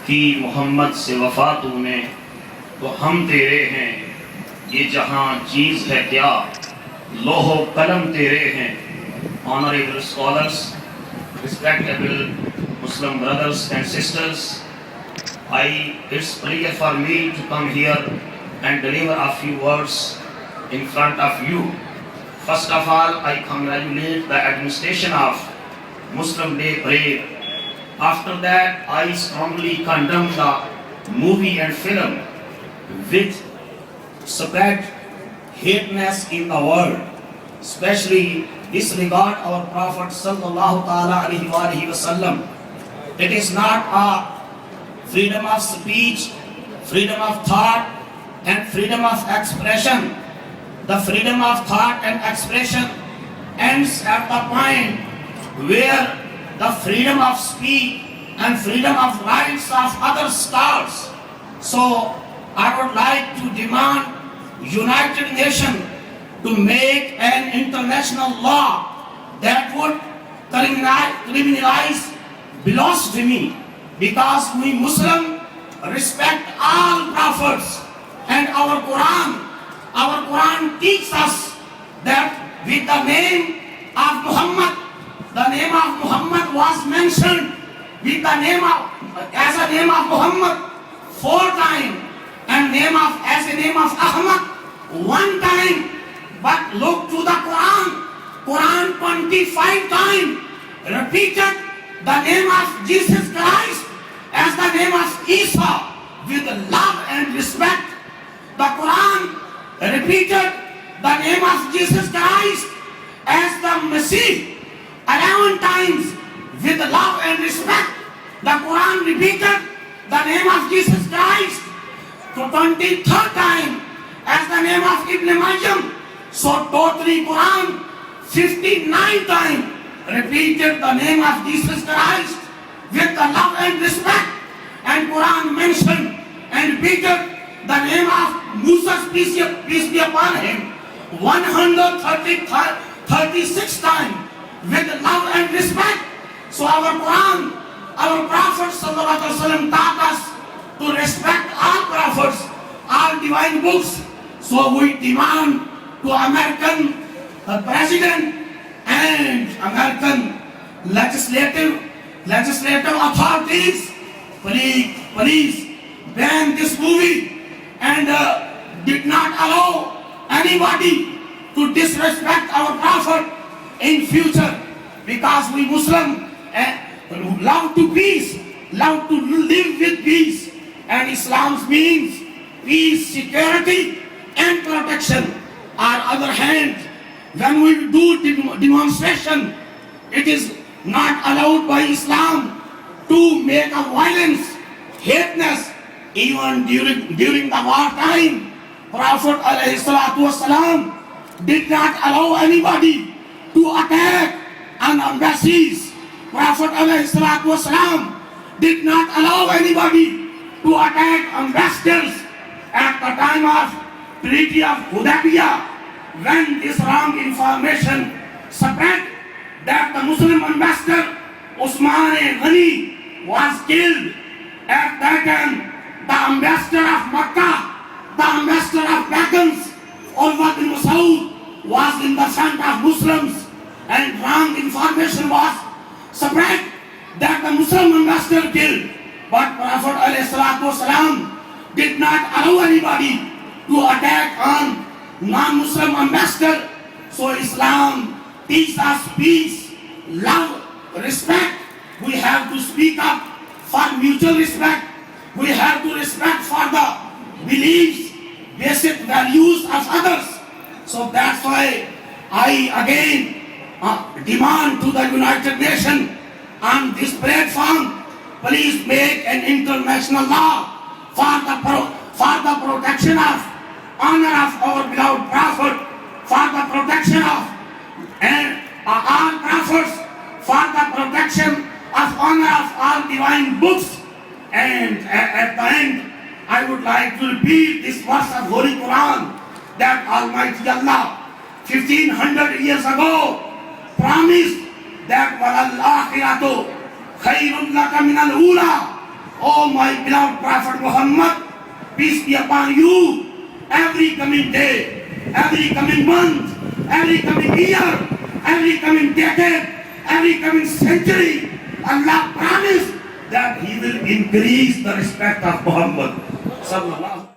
कि मोहम्मद से वफा तूने तो हम तेरे हैं, ये जहां चीज़ है क्या लोहो कलम तेरे हैं। Honorable scholars, respectable Muslim brothers and sisters, it's pleasure for me to come here and deliver a few words in front of you. First of all, I congratulate the administration of Muslim Day Parade. After that, I strongly condemn the movie and film which spread hateness in the world, especially disregard our Prophet sallallahu alaihi wasallam. It is not a freedom of speech, freedom of thought, and freedom of expression. The freedom of thought and expression ends at the point where the freedom of speech and freedom of rights of others starts. So I would like to demand United Nations to make an international law that would criminalize blasphemy, because we Muslims respect all prophets, and our Quran teaches us that with the name of Muhammad, the name of Muhammad was mentioned with the name of as a name of Muhammad 4 times, and as a name of Ahmad 1 time. But look to the Quran 25 times repeated the name of Jesus Christ as the name of Isa with love and respect. The Quran repeated the name of Jesus Christ as the Messiah 11 times with love and respect. The Quran repeated the name of Jesus Christ for 23rd time as the name of Ibn Maryam. So totally Quran 59 times repeated the name of Jesus Christ with the love and respect, and Quran mentioned and repeated the name of Moses, peace be upon him, 136 times with love and respect. So our Quran, our Prophet sallallahu alaihi wasallam taught us to respect all prophets, all divine books. So we demand to American president and American legislative authorities, please ban this movie and did not allow anybody to disrespect our prophet in future, because we Muslim love to peace, love to live with peace, and Islam means peace, security, and protection. On other hand, when we do demonstration, it is not allowed by Islam to make a violence, hateness, even during the war time. Prophet ﷺ did not allow anybody to attack on embassies. Prophet ﷺ did not allow anybody to attack ambassadors at the time of Treaty of Hudaybiyah, when this wrong information spread that the Muslim ambassador Usman Ghani was killed. At that time, the ambassador of Makkah, the ambassador of Pagans, Urwa bin Mas'ud, was in the front of Muslims, and wrong information was spread that the Muslim ambassador killed. But Prophet ﷺ did not allow anybody to attack on non-Muslim ambassador. So Islam teaches us peace, love, respect. We have to speak up for mutual respect. We have to respect for the beliefs, basic values of others. So that's why I again demand to the United Nations on this platform, please make an international law for the protection of honor of our beloved prophet, for the protection of all prophets, for the protection of honor of all divine books. And at the end, I would like to repeat this verse of Holy Quran that Almighty Allah 1500 years ago promised that وَلَلْآخِرَةُ خَيْرٌ لَكَ مِنَ الْأُولَى, Oh my beloved Prophet Muhammad, peace be upon you, every coming day, every coming month, every coming year, every coming decade, every coming century, Allah promised that He will increase the respect of Muhammad. Sallallahu